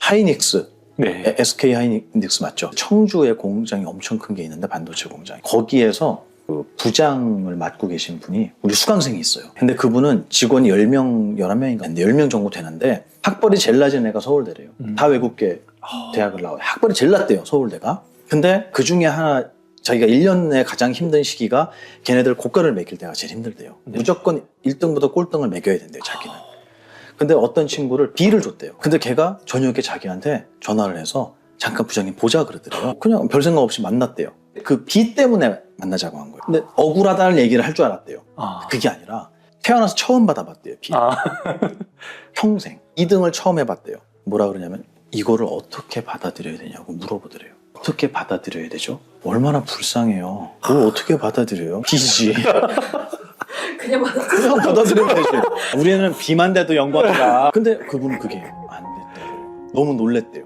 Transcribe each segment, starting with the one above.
하이닉스, 네. SK 하이닉스 맞죠? 청주에 공장이 엄청 큰 게 있는데 반도체 공장. 거기에서 그 부장을 맡고 계신 분이 우리 수강생이 있어요. 근데 그분은 직원이 10명, 11명인가 있는데 10명 정도 되는데 학벌이 제일 낮은 애가 서울대래요. 다 외국계 대학을 나와요. 학벌이 제일 낮대요, 서울대가. 근데 그 중에 하나 자기가 1년에 가장 힘든 시기가 걔네들 고가를 매길 때가 제일 힘들대요. 무조건 1등부터 꼴등을 매겨야 된대요, 자기는. 근데 어떤 친구를 B를 줬대요. 근데 걔가 저녁에 자기한테 전화를 해서 잠깐 부장님 보자 그러더래요. 그냥 별 생각 없이 만났대요. 그 B 때문에 만나자고 한 거예요. 근데 억울하다는 얘기를 할 줄 알았대요. 그게 아니라 태어나서 처음 받아봤대요, B. 평생 2등을 처음 해봤대요. 뭐라 그러냐면 이거를 어떻게 받아들여야 되냐고 물어보더래요. 어떻게 받아들여야 되죠? 얼마나 불쌍해요. 뭘 어떻게 받아들여요? B지. 그냥 그냥 받아들이면 되지. 우리는 B만 돼도 영광이다. 근데 그분은 그게 안 됐대요. 너무 놀랬대요.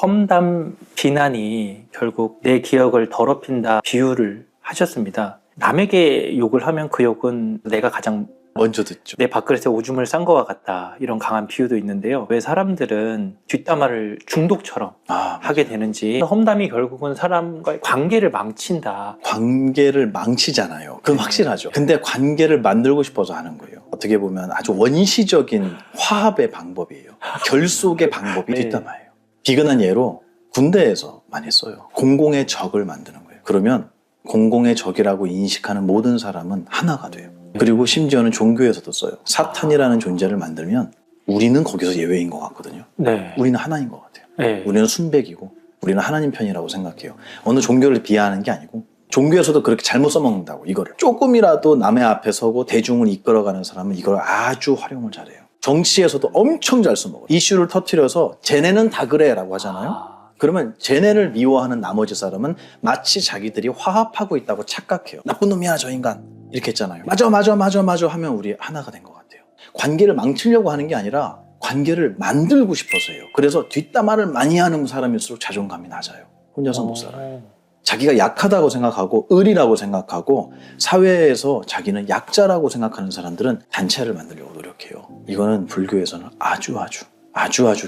험담 비난이 결국 내 기억을 더럽힌다 비유를 하셨습니다. 남에게 욕을 하면 그 욕은 내가 가장 먼저 듣죠. 내 밥그릇에 오줌을 싼 것과 같다, 이런 강한 비유도 있는데요. 왜 사람들은 뒷담화를 중독처럼 하게 되는지. 험담이 결국은 사람과의 관계를 망친다. 관계를 망치잖아요. 그건 확실하죠. 근데 관계를 만들고 싶어서 하는 거예요. 어떻게 보면 아주 원시적인 화합의 방법이에요. 결속의 방법이 네. 뒷담화예요. 비근한 예로 군대에서 많이 써요. 공공의 적을 만드는 거예요. 그러면 공공의 적이라고 인식하는 모든 사람은 하나가 돼요. 그리고 심지어는 종교에서도 써요. 사탄이라는 존재를 만들면 우리는 거기서 예외인 것 같거든요. 네. 우리는 하나인 것 같아요. 네. 우리는 순백이고 우리는 하나님 편이라고 생각해요. 어느 종교를 비하하는 게 아니고 종교에서도 그렇게 잘못 써먹는다고. 이거를 조금이라도 남의 앞에 서고 대중을 이끌어가는 사람은 이걸 아주 활용을 잘해요. 정치에서도 엄청 잘 써먹어요. 이슈를 터뜨려서 쟤네는 다 그래 라고 하잖아요. 그러면 쟤네를 미워하는 나머지 사람은 마치 자기들이 화합하고 있다고 착각해요. 나쁜 놈이야 저 인간 이렇게 했잖아요. 맞아 하면 우리 하나가 된 것 같아요. 관계를 망치려고 하는 게 아니라 관계를 만들고 싶어서 해요. 그래서 뒷담화를 많이 하는 사람일수록 자존감이 낮아요. 혼자서 못 살아요. 자기가 약하다고 생각하고 을이라고 생각하고 사회에서 자기는 약자라고 생각하는 사람들은 단체를 만들려고 노력해요. 이거는 불교에서는 아주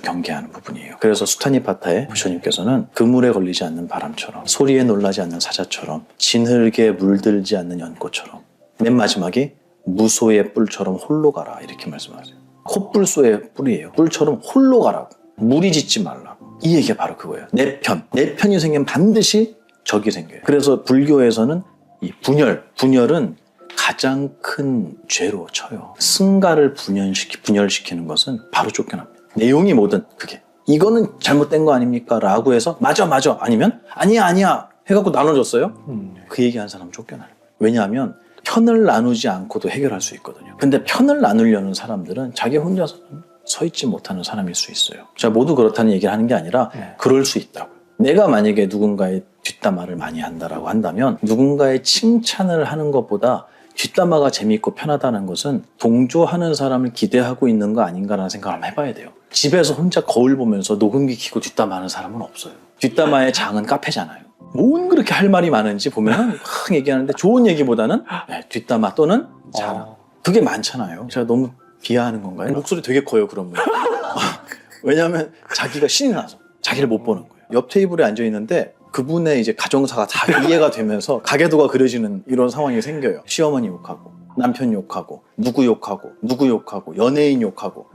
경계하는 부분이에요. 그래서 수타니파타의 부처님께서는 그물에 걸리지 않는 바람처럼, 소리에 놀라지 않는 사자처럼, 진흙에 물들지 않는 연꽃처럼, 맨 마지막에 무소의 뿔처럼 홀로 가라 이렇게 말씀하세요. 콧불소의 뿔이에요. 뿔처럼 홀로 가라고. 무리 짓지 말라고. 이 얘기가 바로 그거예요. 내 편이 생기면 반드시 적이 생겨요. 그래서 불교에서는 이 분열은 가장 큰 죄로 쳐요. 승가를 분열시키는 것은 바로 쫓겨납니다. 내용이 뭐든 그게 이거는 잘못된 거 아닙니까? 라고 해서 맞아 아니면 아니야 해갖고 나눠줬어요. 그 얘기하는 사람은 쫓겨나는 거예요. 왜냐하면 편을 나누지 않고도 해결할 수 있거든요. 근데 편을 나누려는 사람들은 자기 혼자서 서 있지 못하는 사람일 수 있어요. 제가 모두 그렇다는 얘기를 하는 게 아니라 그럴 수 있다고요. 내가 만약에 누군가의 뒷담화를 많이 한다라고 한다면 누군가의 칭찬을 하는 것보다 뒷담화가 재미있고 편하다는 것은 동조하는 사람을 기대하고 있는 거 아닌가라는 생각을 한번 해봐야 돼요. 집에서 혼자 거울 보면서 녹음기 켜고 뒷담화하는 사람은 없어요. 뒷담화의 장은 카페잖아요. 뭔 그렇게 할 말이 많은지 보면 막 얘기하는데 좋은 얘기보다는 뒷담화 또는 자랑. 그게 많잖아요. 제가 너무 비하하는 건가요? 목소리 되게 커요, 그런 분. 왜냐하면 자기가 신이 나서 자기를 못 보는 거예요. 옆 테이블에 앉아 있는데 그분의 이제 가정사가 다 이해가 되면서 가계도가 그려지는 이런 상황이 생겨요. 시어머니 욕하고 남편 욕하고 누구 욕하고 연예인 욕하고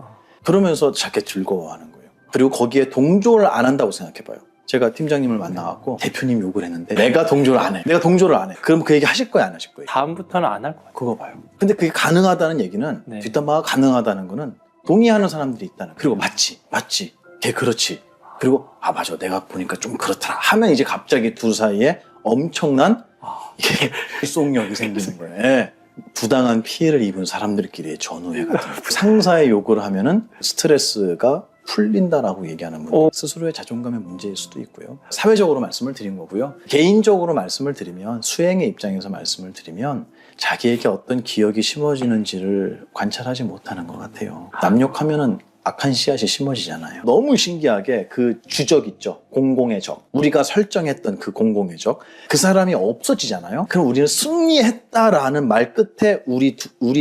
그러면서 자기 즐거워하는 거예요. 그리고 거기에 동조를 안 한다고 생각해봐요. 제가 팀장님을 만나갖고 대표님 욕을 했는데 내가 동조를 안 해. 그럼 그 얘기 하실 거예요, 안 하실 거예요? 다음부터는 안 할 거예요. 그거 봐요. 근데 그게 가능하다는 얘기는 뒷담화가 가능하다는 거는 동의하는 사람들이 있다는. 그리고 맞지 걔 그렇지. 그리고 맞아 내가 보니까 좀 그렇더라 하면 이제 갑자기 둘 사이에 엄청난 일속력이 생기는 거예요. 부당한 피해를 입은 사람들끼리의 전우회 같은 거. 상사의 욕을 하면은 스트레스가 풀린다라고 얘기하는 분 스스로의 자존감의 문제일 수도 있고요. 사회적으로 말씀을 드린 거고요. 개인적으로 말씀을 드리면 수행의 입장에서 말씀을 드리면 자기에게 어떤 기억이 심어지는지를 관찰하지 못하는 것 같아요. 남 욕하면은 악한 씨앗이 심어지잖아요. 너무 신기하게 그 주적 있죠. 공공의 적. 우리가 설정했던 그 공공의 적. 그 사람이 없어지잖아요. 그럼 우리는 승리했다라는 말 끝에 우리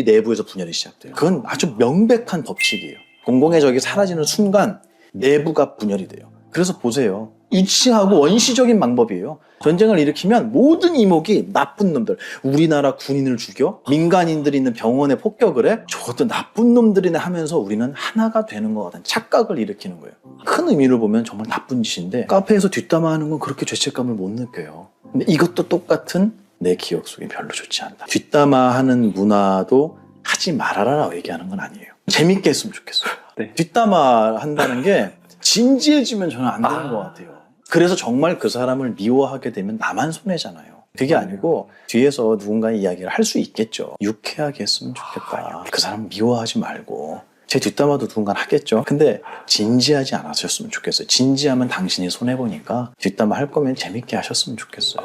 내부에서 분열이 시작돼요. 그건 아주 명백한 법칙이에요. 공공의 적이 사라지는 순간 내부가 분열이 돼요. 그래서 보세요. 유치하고 원시적인 방법이에요. 전쟁을 일으키면 모든 이목이 나쁜 놈들, 우리나라 군인을 죽여? 민간인들이 있는 병원에 폭격을 해? 저것도 나쁜 놈들이네 하면서 우리는 하나가 되는 것 같은 착각을 일으키는 거예요. 큰 의미를 보면 정말 나쁜 짓인데 카페에서 뒷담화하는 건 그렇게 죄책감을 못 느껴요. 근데 이것도 똑같은 내 기억 속에 별로 좋지 않다. 뒷담화하는 문화도 하지 말아라라고 얘기하는 건 아니에요. 재밌게 했으면 좋겠어요. 네. 뒷담화 한다는 게 진지해지면 저는 안 되는 것 같아요. 그래서 정말 그 사람을 미워하게 되면 나만 손해잖아요. 그게 아니고 뒤에서 누군가의 이야기를 할 수 있겠죠. 유쾌하게 했으면 좋겠다. 그 사람 미워하지 말고. 제 뒷담화도 누군가 하겠죠. 근데 진지하지 않으셨으면 좋겠어요. 진지하면 당신이 손해보니까 뒷담화 할 거면 재밌게 하셨으면 좋겠어요.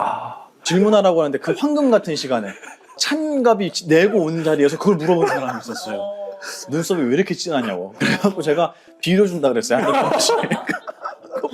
질문하라고 하는데 그 황금 같은 시간에 찬갑이 내고 온 자리에서 그걸 물어본 사람이 있었어요. 눈썹이 왜 이렇게 진하냐고. 그래갖고 제가 빌려준다 그랬어요. 한 번씩.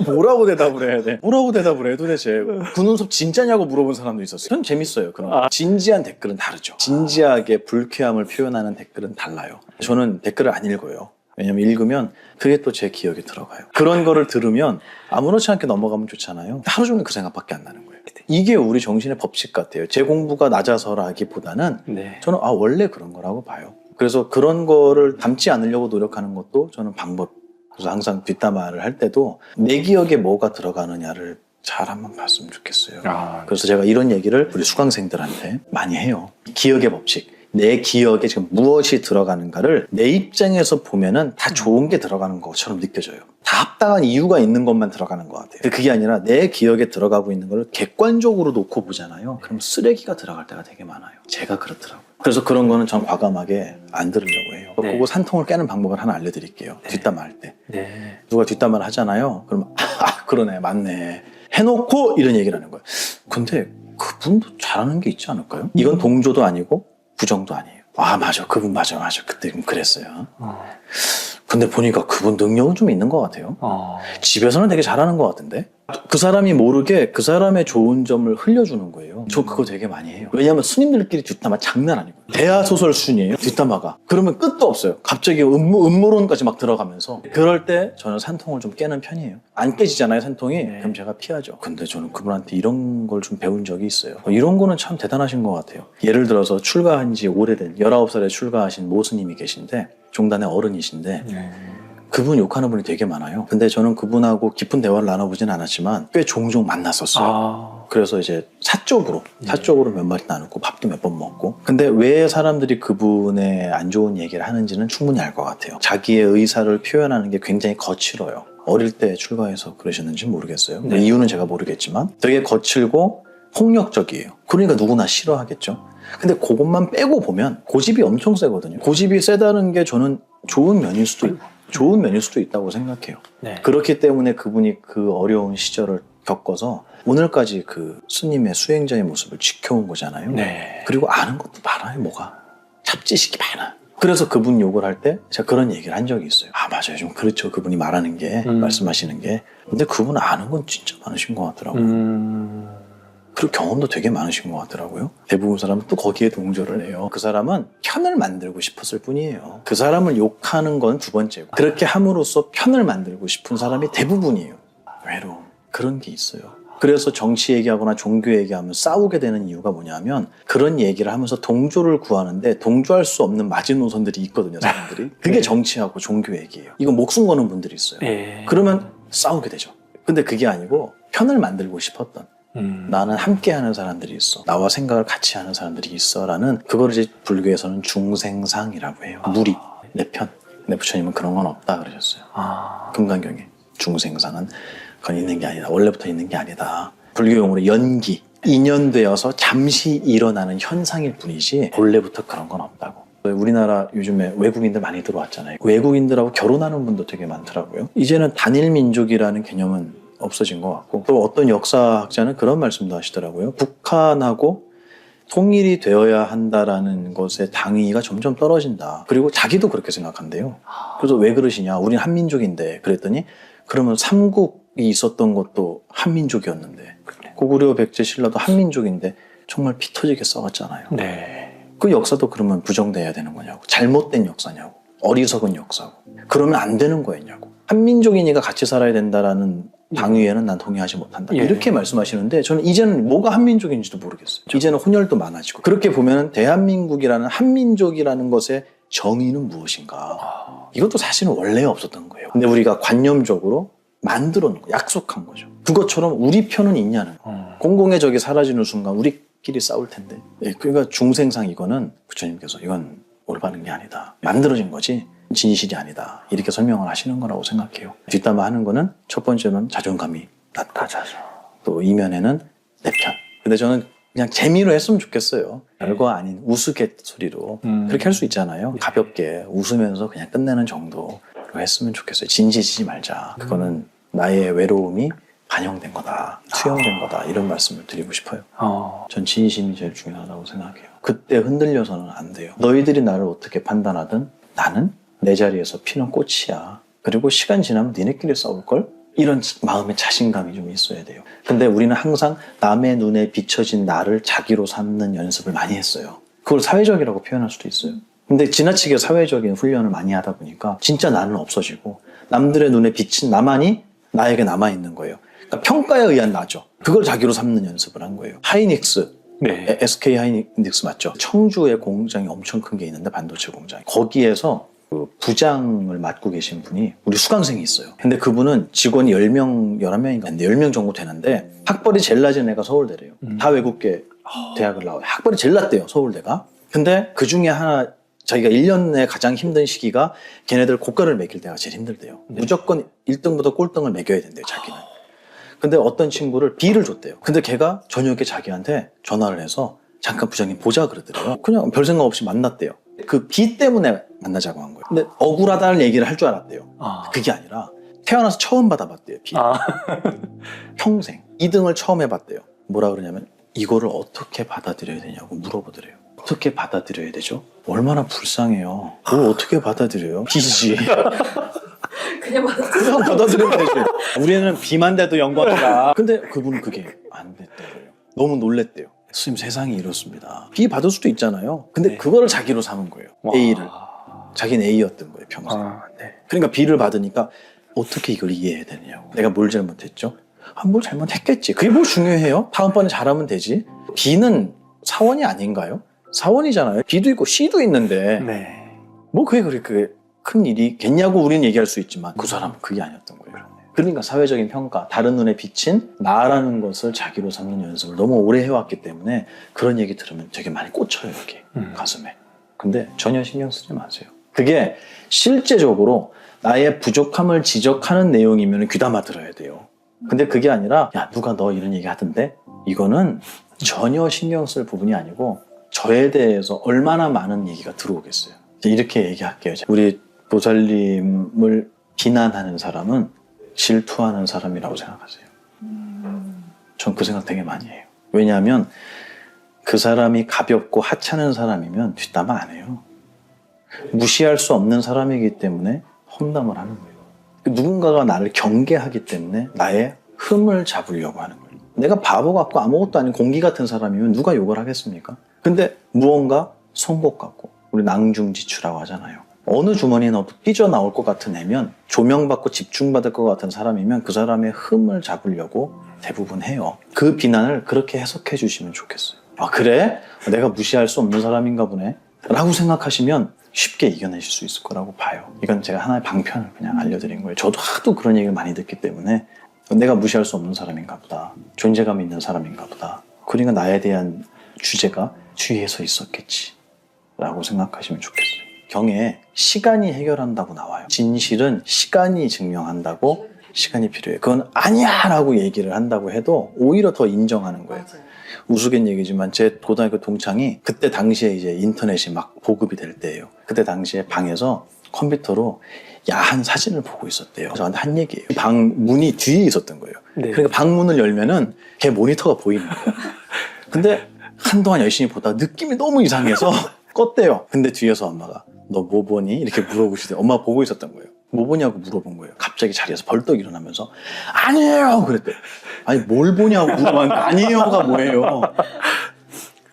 뭐라고 대답을 해야 돼? 뭐라고 대답을 해 도대체? 그 눈썹 진짜냐고 물어본 사람도 있었어요. 전 재밌어요. 그런 진지한 댓글은 다르죠. 진지하게 불쾌함을 표현하는 댓글은 달라요. 저는 댓글을 안 읽어요. 왜냐면 읽으면 그게 또 제 기억에 들어가요. 그런 거를 들으면 아무렇지 않게 넘어가면 좋잖아요. 하루 종일 그 생각밖에 안 나는 거예요. 이게 우리 정신의 법칙 같아요. 제 공부가 낮아서라기보다는 네. 저는 원래 그런 거라고 봐요. 그래서 그런 거를 담지 않으려고 노력하는 것도 저는 방법. 그래서 항상 뒷담화를 할 때도 내 기억에 뭐가 들어가느냐를 잘 한번 봤으면 좋겠어요. 그래서 제가 이런 얘기를 우리 수강생들한테 많이 해요. 기억의 법칙. 내 기억에 지금 무엇이 들어가는가를 내 입장에서 보면은 다 좋은 게 들어가는 것처럼 느껴져요. 다 합당한 이유가 있는 것만 들어가는 것 같아요. 그게 아니라 내 기억에 들어가고 있는 걸 객관적으로 놓고 보잖아요. 그럼 쓰레기가 들어갈 때가 되게 많아요. 제가 그렇더라고요. 그래서 그런 거는 전 과감하게 안 들으려고 해요. 네. 그거 산통을 깨는 방법을 하나 알려드릴게요. 네. 뒷담화 할 때. 네. 누가 뒷담화를 하잖아요. 그러면 그러네, 맞네. 해놓고 이런 얘기를 하는 거예요. 근데 그분도 잘하는 게 있지 않을까요? 이건 동조도 아니고 부정도 아니에요. 맞아. 그분 맞아. 그때 그랬어요. 근데 보니까 그분 능력은 좀 있는 것 같아요. 집에서는 되게 잘하는 것 같은데 그 사람이 모르게 그 사람의 좋은 점을 흘려주는 거예요. 저 그거 되게 많이 해요. 왜냐하면 스님들끼리 뒷담화 장난 아니고 대하소설 순이에요. 뒷담화가. 그러면 끝도 없어요. 갑자기 음모론까지 막 들어가면서 그럴 때 저는 산통을 좀 깨는 편이에요. 안 깨지잖아요, 산통이. 네. 그럼 제가 피하죠. 근데 저는 그분한테 이런 걸 좀 배운 적이 있어요. 이런 거는 참 대단하신 것 같아요. 예를 들어서 출가한 지 오래된 19살에 출가하신 모스님이 계신데 종단의 어른이신데 그분 욕하는 분이 되게 많아요. 근데 저는 그분하고 깊은 대화를 나눠보진 않았지만 꽤 종종 만났었어요. 그래서 이제 사적으로 몇 마디 나누고 밥도 몇 번 먹고. 근데 왜 사람들이 그분의 안 좋은 얘기를 하는지는 충분히 알 것 같아요. 자기의 의사를 표현하는 게 굉장히 거칠어요. 어릴 때 출가해서 그러셨는지 모르겠어요. 네. 이유는 제가 모르겠지만 되게 거칠고 폭력적이에요. 그러니까 누구나 싫어하겠죠. 근데 그것만 빼고 보면 고집이 엄청 세거든요. 고집이 세다는 게 저는 좋은 면일 수도 있다고 생각해요. 네. 그렇기 때문에 그분이 그 어려운 시절을 겪어서 오늘까지 그 스님의 수행자의 모습을 지켜온 거잖아요. 네. 그리고 아는 것도 많아요. 뭐가 잡지식이 많아. 그래서 그분 욕을 할 때 제가 그런 얘기를 한 적이 있어요. 맞아요. 좀 그렇죠. 그분이 말하는 게 말씀하시는 게. 근데 그분 아는 건 진짜 많으신 것 같더라고요. 그리고 경험도 되게 많으신 것 같더라고요. 대부분 사람은 또 거기에 동조를 해요. 그 사람은 편을 만들고 싶었을 뿐이에요. 그 사람을 욕하는 건 두 번째고 그렇게 함으로써 편을 만들고 싶은 사람이 대부분이에요. 외로움. 그런 게 있어요. 그래서 정치 얘기하거나 종교 얘기하면 싸우게 되는 이유가 뭐냐면 그런 얘기를 하면서 동조를 구하는데 동조할 수 없는 마지노선들이 있거든요. 사람들이. 그게 정치하고 종교 얘기예요. 이거 목숨 거는 분들이 있어요. 네. 그러면 싸우게 되죠. 근데 그게 아니고 편을 만들고 싶었던 나는 함께하는 사람들이 있어. 나와 생각을 같이 하는 사람들이 있어. 라는 그걸 이제 불교에서는 중생상이라고 해요. 무리, 내 편. 근데 부처님은 그런 건 없다 그러셨어요. 금강경에 중생상은 그건 있는 게 아니다. 원래부터 있는 게 아니다. 불교 용어로 연기, 인연되어서 잠시 일어나는 현상일 뿐이지 원래부터 그런 건 없다고. 우리나라 요즘에 외국인들 많이 들어왔잖아요. 외국인들하고 결혼하는 분도 되게 많더라고요. 이제는 단일 민족이라는 개념은 없어진 것 같고 또 어떤 역사학자는 그런 말씀도 하시더라고요. 북한하고 통일이 되어야 한다라는 것의 당위가 점점 떨어진다. 그리고 자기도 그렇게 생각한대요. 그래서 왜 그러시냐? 우린 한민족인데. 그랬더니 그러면 삼국이 있었던 것도 한민족이었는데 고구려 백제 신라도 한민족인데 정말 피 터지게 싸웠잖아요. 네. 그 역사도 그러면 부정돼야 되는 거냐고. 잘못된 역사냐고. 어리석은 역사고. 그러면 안 되는 거였냐고. 한민족이니까 같이 살아야 된다라는 당위에는 난 동의하지 못한다. 예. 이렇게 말씀하시는데 저는 이제는 뭐가 한민족인지도 모르겠어요. 이제는 혼혈도 많아지고. 그렇게 보면 대한민국이라는 한민족이라는 것의 정의는 무엇인가. 이것도 사실은 원래 없었던 거예요. 근데 우리가 관념적으로 만들어 놓은 거, 약속한 거죠. 그것처럼 우리 편은 있냐는. 공공의 적이 사라지는 순간 우리끼리 싸울 텐데. 예, 그러니까 중생상 이거는 부처님께서 이건 올바른 게 아니다. 만들어진 거지 진실이 아니다. 이렇게 설명을 하시는 거라고 생각해요. 뒷담화 하는 거는 첫 번째는 자존감이 낮고 또 이면에는 내 편. 근데 저는 그냥 재미로 했으면 좋겠어요. 별거 아닌 우스갯소리로 그렇게 할 수 있잖아요. 가볍게 웃으면서 그냥 끝내는 정도로 했으면 좋겠어요. 진지지지 말자. 그거는 나의 외로움이 반영된 거다. 투영된 거다. 이런 말씀을 드리고 싶어요. 전 진심이 제일 중요하다고 생각해요. 그때 흔들려서는 안 돼요. 너희들이 나를 어떻게 판단하든 나는 내 자리에서 피는 꽃이야. 그리고 시간 지나면 니네끼리 싸울걸? 이런 마음의 자신감이 좀 있어야 돼요. 근데 우리는 항상 남의 눈에 비춰진 나를 자기로 삼는 연습을 많이 했어요. 그걸 사회적이라고 표현할 수도 있어요. 근데 지나치게 사회적인 훈련을 많이 하다 보니까 진짜 나는 없어지고 남들의 눈에 비친 나만이 나에게 남아있는 거예요. 그러니까 평가에 의한 나죠. 그걸 자기로 삼는 연습을 한 거예요. 하이닉스, 네. SK 하이닉스 맞죠? 청주에 공장이 엄청 큰 게 있는데 반도체 공장. 거기에서 그 부장을 맡고 계신 분이 우리 수강생이 있어요. 근데 그분은 직원이 10명, 11명인가 했는데 10명 정도 되는데 학벌이 제일 낮은 애가 서울대래요. 다 외국계 대학을 나와요. 학벌이 제일 낮대요, 서울대가. 근데 그 중에 하나 자기가 1년에 가장 힘든 시기가 걔네들 고가를 매길 때가 제일 힘들대요. 무조건 1등부터 꼴등을 매겨야 된대요, 자기는. 근데 어떤 친구를 B를 줬대요. 근데 걔가 저녁에 자기한테 전화를 해서 잠깐 부장님 보자 그러더래요. 그냥 별 생각 없이 만났대요. 그 B 때문에 만나자고 한 거예요. 근데 억울하다는 얘기를 할 줄 알았대요. 그게 아니라 태어나서 처음 받아봤대요, B. 평생 2등을 처음 해봤대요. 뭐라 그러냐면 이거를 어떻게 받아들여야 되냐고 물어보더래요. 어떻게 받아들여야 되죠? 얼마나 불쌍해요. 뭘 어떻게 받아들여요? B지. 그냥 그냥 받아들이면 되지. 우리는 B만 돼도 영광이다. 근데 그분은 그게 안 됐다고요. 너무 놀랬대요. 스님 세상이 이렇습니다. B 받을 수도 있잖아요. 근데 네. 그거를 자기로 삼은 거예요. A를. 자기는 A였던 거예요, 평생. 네. 그러니까 B를 받으니까 어떻게 이걸 이해해야 되느냐고. 내가 뭘 잘못했죠? 뭘 잘못했겠지. 그게 뭘 중요해요? 다음번에 잘하면 되지. B는 사원이 아닌가요? 사원이잖아요. B도 있고 C도 있는데 네. 뭐 그게 그렇게 큰 일이겠냐고 우리는 얘기할 수 있지만 그 사람은 그게 아니었던 거예요. 그러니까 사회적인 평가, 다른 눈에 비친 나라는 것을 자기로 삼는 연습을 너무 오래 해왔기 때문에 그런 얘기 들으면 되게 많이 꽂혀요, 여기 가슴에. 근데 전혀 신경 쓰지 마세요. 그게 실제적으로 나의 부족함을 지적하는 내용이면 귀담아 들어야 돼요. 근데 그게 아니라 야 누가 너 이런 얘기 하던데? 이거는 전혀 신경 쓸 부분이 아니고 저에 대해서 얼마나 많은 얘기가 들어오겠어요. 이렇게 얘기할게요. 우리 보살님을 비난하는 사람은 질투하는 사람이라고 생각하세요. 전 그 생각 되게 많이 해요. 왜냐하면 그 사람이 가볍고 하찮은 사람이면 뒷담화 안 해요. 무시할 수 없는 사람이기 때문에 험담을 하는 거예요. 누군가가 나를 경계하기 때문에 나의 흠을 잡으려고 하는 거예요. 내가 바보 같고 아무것도 아닌 공기 같은 사람이면 누가 욕을 하겠습니까? 근데 무언가 송곳 같고 우리 낭중지추라고 하잖아요. 어느 주머니에 넣어도 삐져나올 것 같은 애면 조명받고 집중받을 것 같은 사람이면 그 사람의 흠을 잡으려고 대부분 해요. 그 비난을 그렇게 해석해 주시면 좋겠어요. 아 그래? 내가 무시할 수 없는 사람인가 보네 라고 생각하시면 쉽게 이겨내실 수 있을 거라고 봐요. 이건 제가 하나의 방편을 그냥 알려드린 거예요. 저도 하도 그런 얘기를 많이 듣기 때문에 내가 무시할 수 없는 사람인가 보다. 존재감 있는 사람인가 보다. 그러니까 나에 대한 주제가 주위에 서 있었겠지 라고 생각하시면 좋겠어요. 경에 시간이 해결한다고 나와요. 진실은 시간이 증명한다고 시간이 필요해요. 그건 아니야 라고 얘기를 한다고 해도 오히려 더 인정하는 거예요. 맞아요. 우스갯 얘기지만 제 고등학교 동창이 그때 당시에 이제 인터넷이 막 보급이 될 때예요. 그때 당시에 방에서 컴퓨터로 야한 사진을 보고 있었대요. 저한테 한 얘기예요. 방 문이 뒤에 있었던 거예요. 네. 그러니까 방 문을 열면은 걔 모니터가 보이는 거예요. 근데 한동안 열심히 보다가 느낌이 너무 이상해서 껐대요. 근데 뒤에서 엄마가 너 뭐 보니? 이렇게 물어보시더니 엄마 보고 있었던 거예요. 뭐 보냐고 물어본 거예요. 갑자기 자리에서 벌떡 일어나면서 아니에요! 그랬대. 아니 뭘 보냐고 물어봤는데 아니에요가 뭐예요?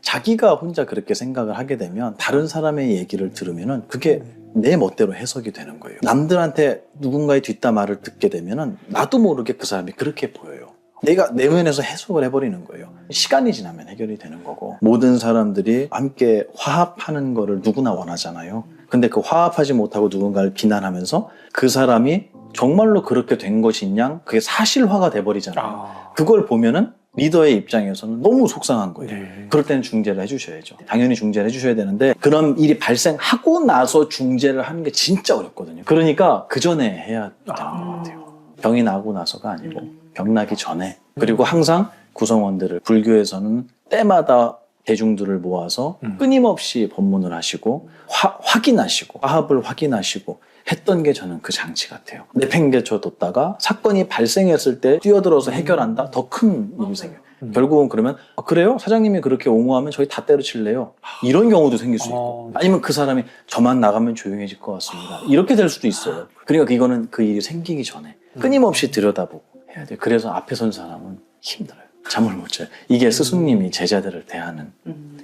자기가 혼자 그렇게 생각을 하게 되면 다른 사람의 얘기를 들으면은 그게 내 멋대로 해석이 되는 거예요. 남들한테 누군가의 뒷담화를 듣게 되면은 나도 모르게 그 사람이 그렇게 보여요. 내가 내면에서 해석을 해버리는 거예요. 시간이 지나면 해결이 되는 거고 모든 사람들이 함께 화합하는 거를 누구나 원하잖아요. 근데 그 화합하지 못하고 누군가를 비난하면서 그 사람이 정말로 그렇게 된 것이냐 그게 사실화가 돼버리잖아요. 그걸 보면은 리더의 입장에서는 너무 속상한 거예요. 네. 그럴 때는 중재를 해주셔야죠. 당연히 중재를 해주셔야 되는데 그런 일이 발생하고 나서 중재를 하는 게 진짜 어렵거든요. 그러니까 그 전에 해야 되는 것 같아요. 병이 나고 나서가 아니고 병 나기 전에. 그리고 항상 구성원들을 불교에서는 때마다 대중들을 모아서 끊임없이 법문을 하시고 확인하시고 화합을 확인하시고 했던 게 저는 그 장치 같아요. 내팽개쳐뒀다가 사건이 발생했을 때 뛰어들어서 해결한다? 더 큰 일이 생겨요. 결국은 그러면 그래요? 사장님이 그렇게 옹호하면 저희 다 때려칠래요? 이런 경우도 생길 수 있고 아니면 그 사람이 저만 나가면 조용해질 것 같습니다. 이렇게 될 수도 있어요. 그러니까 이거는 그 일이 생기기 전에 끊임없이 들여다보고 해야 돼요. 그래서 앞에 선 사람은 힘들어요. 잠을 못 자요. 이게 스승님이 제자들을 대하는.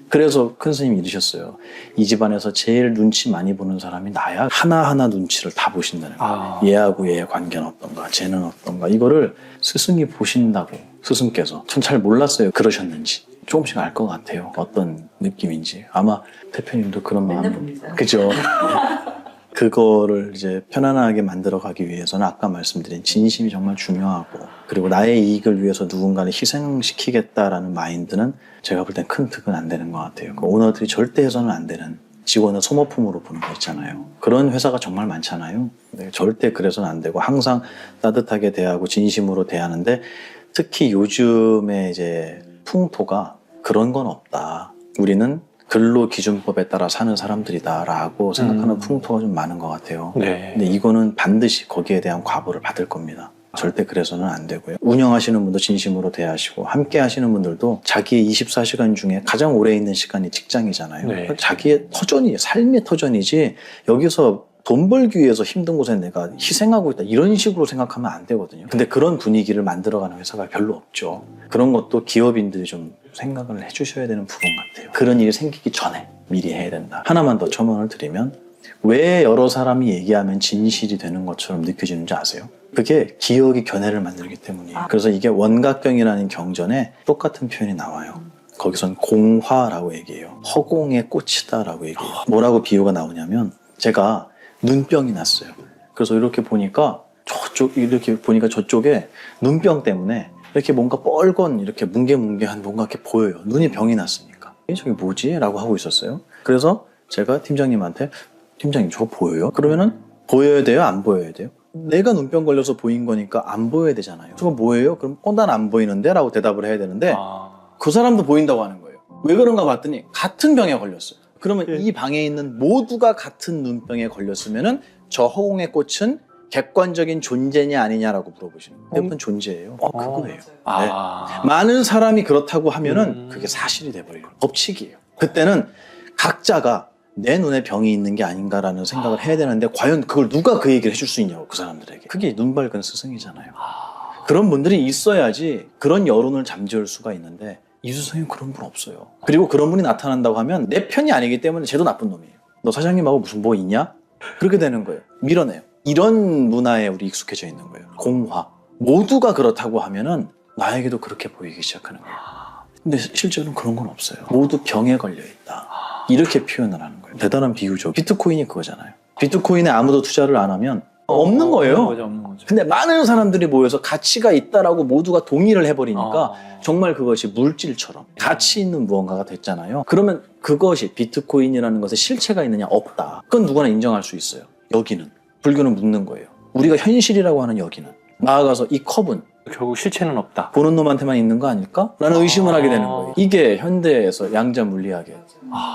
그래서 큰 스님이 이러셨어요. 이 집안에서 제일 눈치 많이 보는 사람이 나야. 하나하나 눈치를 다 보신다는 거예요. 얘하고 얘의 관계는 어떤가, 쟤는 어떤가. 이거를 스승이 보신다고 스승께서. 전 잘 몰랐어요. 그러셨는지. 조금씩 알 것 같아요. 어떤 느낌인지. 아마 대표님도 그런 마음. 맨날 봅니다. 그죠? 그거를 이제 편안하게 만들어가기 위해서는 아까 말씀드린 진심이 정말 중요하고 그리고 나의 이익을 위해서 누군가를 희생시키겠다라는 마인드는 제가 볼 땐 큰 득은 안 되는 것 같아요. 그 오너들이 절대 해서는 안 되는 직원을 소모품으로 보는 거 있잖아요. 그런 회사가 정말 많잖아요. 네, 절대 그래서는 안 되고 항상 따뜻하게 대하고 진심으로 대하는데 특히 요즘에 이제 풍토가 그런 건 없다. 우리는 근로기준법에 따라 사는 사람들이다라고 생각하는 풍토가 좀 많은 것 같아요. 네. 근데 이거는 반드시 거기에 대한 과보를 받을 겁니다. 절대 그래서는 안 되고요. 운영하시는 분도 진심으로 대하시고 함께 하시는 분들도 자기의 24시간 중에 가장 오래 있는 시간이 직장이잖아요. 네. 자기의 터전이 삶의 터전이지 여기서 돈 벌기 위해서 힘든 곳에 내가 희생하고 있다 이런 식으로 생각하면 안 되거든요. 근데 그런 분위기를 만들어가는 회사가 별로 없죠. 그런 것도 기업인들이 좀 생각을 해주셔야 되는 부분 같아요. 그런 일이 생기기 전에 미리 해야 된다. 하나만 더 첨언을 드리면 왜 여러 사람이 얘기하면 진실이 되는 것처럼 느껴지는지 아세요? 그게 기억이 견해를 만들기 때문이에요. 그래서 이게 원각경이라는 경전에 똑같은 표현이 나와요. 거기선 공화라고 얘기해요. 허공의 꽃이다라고 얘기해요. 뭐라고 비유가 나오냐면 제가 눈병이 났어요. 그래서 이렇게 보니까 저쪽에 눈병 때문에 이렇게 뭔가 뻘건 이렇게 뭉게뭉게한 뭔가 이렇게 보여요. 눈이 병이 났으니까. 저게 뭐지? 라고 하고 있었어요. 그래서 제가 팀장님한테 팀장님 저거 보여요? 그러면은 보여야 돼요? 안 보여야 돼요? 내가 눈병 걸려서 보인 거니까 안 보여야 되잖아요. 저거 뭐예요? 그럼 난 안 보이는데? 라고 대답을 해야 되는데 그 사람도 보인다고 하는 거예요. 왜 그런가 봤더니 같은 병에 걸렸어요. 그러면 이 방에 있는 모두가 같은 눈병에 걸렸으면은 저 허공의 꽃은 객관적인 존재냐 아니냐라고 물어보시는 거예요. 대부분 존재예요. 그거예요. 네. 많은 사람이 그렇다고 하면은 그게 사실이 돼버려요. 법칙이에요. 그때는 각자가 내 눈에 병이 있는 게 아닌가라는 생각을 해야 되는데 과연 그걸 누가 그 얘기를 해줄 수 있냐고 그 사람들에게. 그게 눈 밝은 스승이잖아요. 그런 분들이 있어야지 그런 여론을 잠재울 수가 있는데 이수성은 그런 분 없어요. 그리고 그런 분이 나타난다고 하면 내 편이 아니기 때문에 쟤도 나쁜 놈이에요. 너 사장님하고 무슨 뭐 있냐? 그렇게 되는 거예요. 밀어내요. 이런 문화에 우리 익숙해져 있는 거예요. 공화. 모두가 그렇다고 하면은 나에게도 그렇게 보이기 시작하는 거예요. 근데 실제로는 그런 건 없어요. 모두 병에 걸려 있다. 이렇게 표현을 하는 거예요. 대단한 비유죠. 비트코인이 그거잖아요. 비트코인에 아무도 투자를 안 하면 없는 거예요. 없는 거죠. 근데 많은 사람들이 모여서 가치가 있다라고 모두가 동의를 해버리니까 정말 그것이 물질처럼 가치 있는 무언가가 됐잖아요. 그러면 그것이 비트코인이라는 것에 실체가 있느냐? 없다. 그건 누구나 인정할 수 있어요. 여기는. 불교는 묻는 거예요. 우리가 현실이라고 하는 여기는. 나아가서 이 컵은 결국 실체는 없다. 보는 놈한테만 있는 거 아닐까? 라는 의심을 하게 되는 거예요. 이게 현대에서 양자 물리학의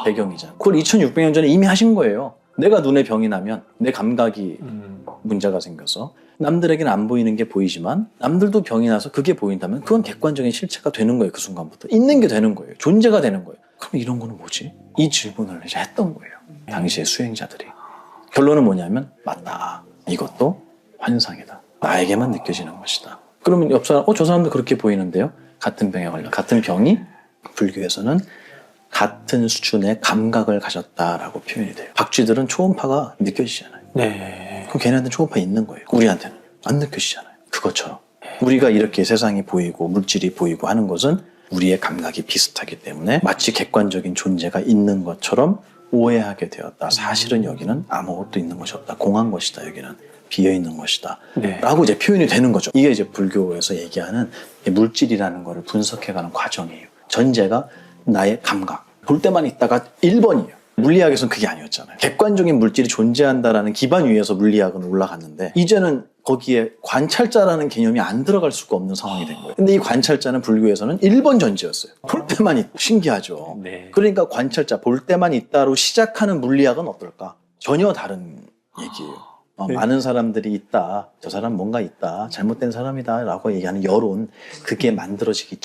배경이잖아요. 그걸 2600년 전에 이미 하신 거예요. 내가 눈에 병이 나면 내 감각이 문제가 생겨서 남들에게는 안 보이는 게 보이지만 남들도 병이 나서 그게 보인다면 그건 객관적인 실체가 되는 거예요. 그 순간부터. 있는 게 되는 거예요. 존재가 되는 거예요. 그럼 이런 거는 뭐지? 이 질문을 이제 했던 거예요. 당시의 수행자들이. 결론은 뭐냐면 맞다. 이것도 환상이다. 나에게만 느껴지는 것이다. 그러면 옆 사람, 저 사람도 그렇게 보이는데요? 같은 병에 걸려. 같은 병이 불교에서는 같은 수준의 감각을 가졌다라고 표현이 돼요. 박쥐들은 초음파가 느껴지잖아요. 네. 그럼 걔네한테는 초음파 있는 거예요. 우리한테는 안 느껴지잖아요. 그것처럼 우리가 이렇게 세상이 보이고 물질이 보이고 하는 것은 우리의 감각이 비슷하기 때문에 마치 객관적인 존재가 있는 것처럼 오해하게 되었다. 사실은 여기는 아무것도 있는 것이 없다. 공한 것이다. 여기는 비어있는 것이다. 네. 라고 이제 표현이 되는 거죠. 이게 이제 불교에서 얘기하는 물질이라는 거를 분석해가는 과정이에요. 전제가 나의 감각. 볼 때만 있다가 1번이에요. 물리학에서는 그게 아니었잖아요. 객관적인 물질이 존재한다라는 기반 위에서 물리학은 올라갔는데 이제는 거기에 관찰자라는 개념이 안 들어갈 수가 없는 상황이 된 거예요. 근데 이 관찰자는 불교에서는 1번 전제였어요. 볼 때만 있다. 신기하죠. 네. 그러니까 관찰자, 볼 때만 있다로 시작하는 물리학은 어떨까? 전혀 다른 얘기예요. 네. 많은 사람들이 있다. 저 사람 뭔가 있다. 잘못된 사람이다. 라고 얘기하는 여론. 그게 만들어지기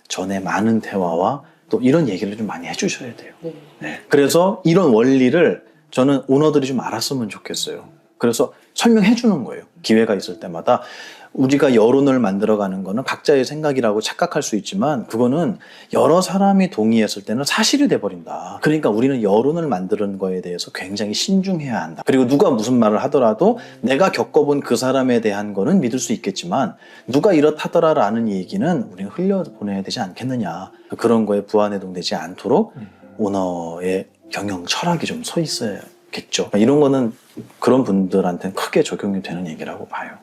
전에 많은 대화와 또 이런 얘기를 좀 많이 해주셔야 돼요. 네. 그래서 이런 원리를 저는 오너들이 좀 알았으면 좋겠어요. 그래서 설명해 주는 거예요. 기회가 있을 때마다. 우리가 여론을 만들어가는 거는 각자의 생각이라고 착각할 수 있지만 그거는 여러 사람이 동의했을 때는 사실이 돼버린다. 그러니까 우리는 여론을 만드는 거에 대해서 굉장히 신중해야 한다. 그리고 누가 무슨 말을 하더라도 내가 겪어본 그 사람에 대한 거는 믿을 수 있겠지만 누가 이렇다더라라는 얘기는 우리는 흘려보내야 되지 않겠느냐. 그런 거에 부안해동되지 않도록 오너의 경영 철학이 좀 서 있어야겠죠. 이런 거는 그런 분들한테는 크게 적용이 되는 얘기라고 봐요.